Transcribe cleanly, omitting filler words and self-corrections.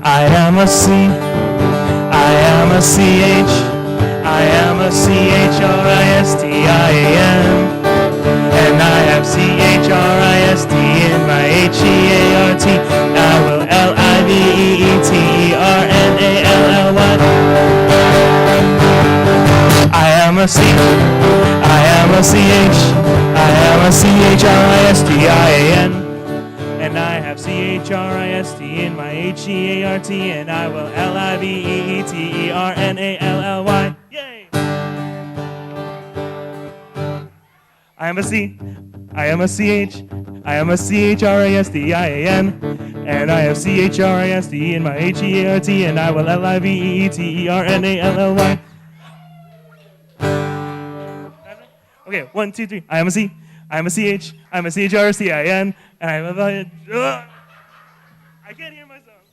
I am a C. I am a CH. I am a CHRISTIAN. And I have CHRIST in my HEART. I will LIVEETERNALLY. I am a C. I am a CH. I am a CHRISTIAN. And I have CHRIST in my HEART. And I will LIVEETERNALLY. Yay! I am a C. I am a CH. I am a CHRISTIAN. And I have CHRIST in my HEART. And I will LIVEETERNALLY. Okay, 1, 2, 3. I am a C. I am a CH. I am a CHRISTIAN. And I am a... I can't hear myself.